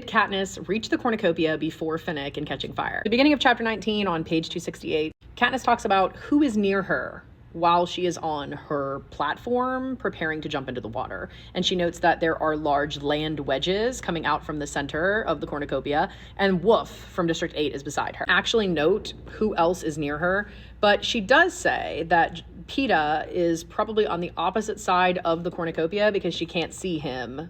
Katniss reached the Cornucopia before Finnick in Catching Fire. The beginning of chapter 19 on page 268, Katniss talks about who is near her while she is on her platform preparing to jump into the water. And she notes that there are large land wedges coming out from the center of the Cornucopia, and Wolf from District 8 is beside her. Actually note who else is near her, but she does say that Peeta is probably on the opposite side of the Cornucopia because she can't see him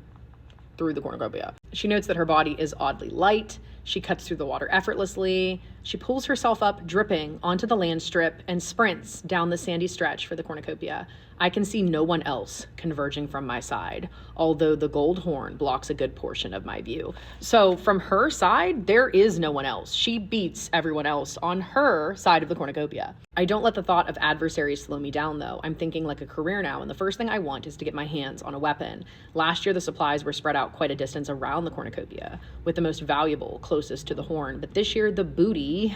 through the Cornucopia. She notes that her body is oddly light. She cuts through the water effortlessly. She pulls herself up, dripping, onto the land strip and sprints down the sandy stretch for the Cornucopia. I can see no one else converging from my side, although the gold horn blocks a good portion of my view. So from her side, there is no one else. She beats everyone else on her side of the Cornucopia. I don't let the thought of adversaries slow me down, though. I'm thinking like a career now, and the first thing I want is to get my hands on a weapon. Last year, the supplies were spread out quite a distance around the Cornucopia, with the most valuable closest to the horn. But this year, the booty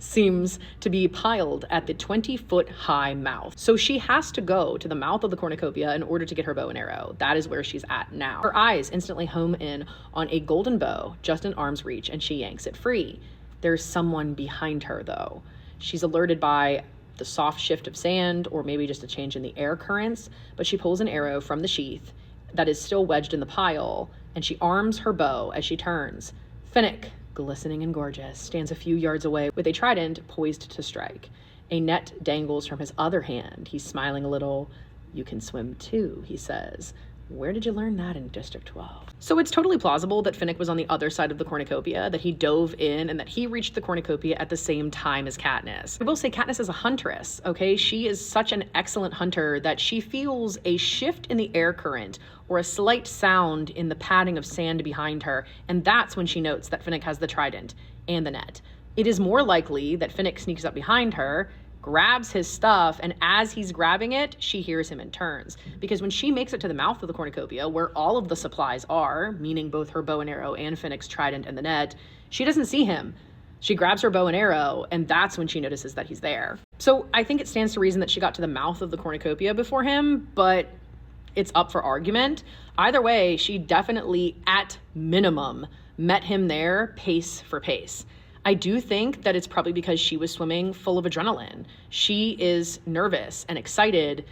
seems to be piled at the 20-foot-high mouth. So she has to go to the mouth of the Cornucopia in order to get her bow and arrow. That is where she's at now. Her eyes instantly home in on a golden bow just in arm's reach, and she yanks it free. There's someone behind her, though. She's alerted by the soft shift of sand, or maybe just a change in the air currents, but she pulls an arrow from the sheath that is still wedged in the pile, and she arms her bow as she turns. Finnick, glistening and gorgeous, stands a few yards away with a trident poised to strike. A net dangles from his other hand. He's smiling a little. "You can swim too," he says. "Where did you learn that in District 12? So it's totally plausible that Finnick was on the other side of the Cornucopia, that he dove in, and that he reached the Cornucopia at the same time as Katniss. I will say Katniss is a huntress, okay? She is such an excellent hunter that she feels a shift in the air current or a slight sound in the padding of sand behind her, and that's when she notes that Finnick has the trident and the net. It is more likely that Finnick sneaks up behind her, grabs his stuff, and as he's grabbing it, she hears him and turns. Because when she makes it to the mouth of the Cornucopia, where all of the supplies are, meaning both her bow and arrow and Finnick's trident and the net, she doesn't see him. She grabs her bow and arrow, and that's when she notices that he's there. So I think it stands to reason that she got to the mouth of the Cornucopia before him, but it's up for argument. Either way, she definitely, at minimum, met him there pace for pace. I do think that it's probably because she was swimming full of adrenaline. She is nervous and excited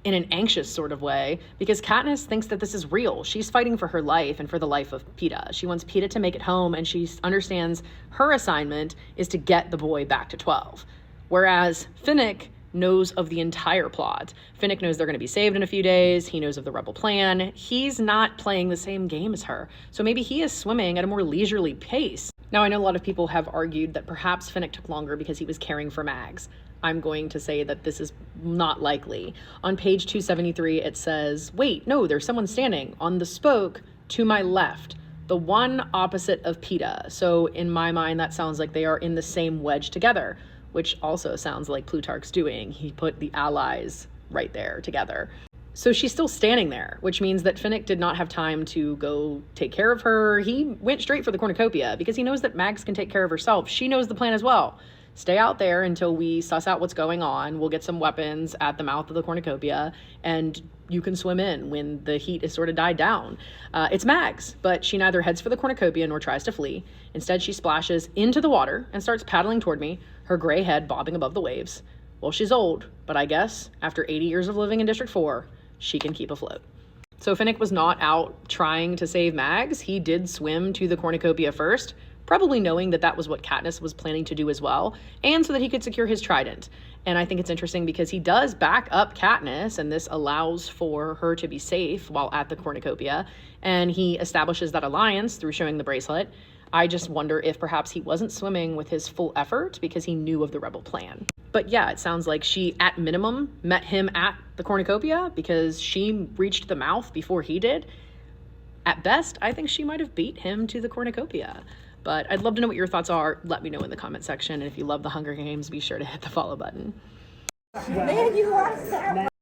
in an anxious sort of way because Katniss thinks that this is real. She's fighting for her life and for the life of Peeta. She wants Peeta to make it home, and she understands her assignment is to get the boy back to 12. Whereas Finnick knows of the entire plot. Finnick knows they're going to be saved in a few days. He knows of the rebel plan. He's not playing the same game as her. So maybe he is swimming at a more leisurely pace. Now, I know a lot of people have argued that perhaps Finnick took longer because he was caring for Mags. I'm going to say that this is not likely. On page 273, it says, wait, no, there's someone standing on the spoke to my left, the one opposite of Peeta. So in my mind, that sounds like they are in the same wedge together, which also sounds like Plutarch's doing. He put the allies right there together. So she's still standing there, which means that Finnick did not have time to go take care of her. He went straight for the Cornucopia because he knows that Mags can take care of herself. She knows the plan as well. Stay out there until we suss out what's going on. We'll get some weapons at the mouth of the Cornucopia, and you can swim in when the heat is sort of died down. It's Mags, but she neither heads for the Cornucopia nor tries to flee. Instead, she splashes into the water and starts paddling toward me, her gray head bobbing above the waves. Well, she's old, but I guess after 80 years of living in District 4, she can keep afloat. So Finnick was not out trying to save Mags. He did swim to the Cornucopia first, probably knowing that that was what Katniss was planning to do as well, and so that he could secure his trident. And I think it's interesting because he does back up Katniss, and this allows for her to be safe while at the Cornucopia, and he establishes that alliance through showing the bracelet. I just wonder if perhaps he wasn't swimming with his full effort because he knew of the rebel plan. But yeah, it sounds like she, at minimum, met him at the Cornucopia because she reached the mouth before he did. At best, I think she might have beat him to the Cornucopia. But I'd love to know what your thoughts are. Let me know in the comment section. And if you love the Hunger Games, be sure to hit the follow button. Man, you are so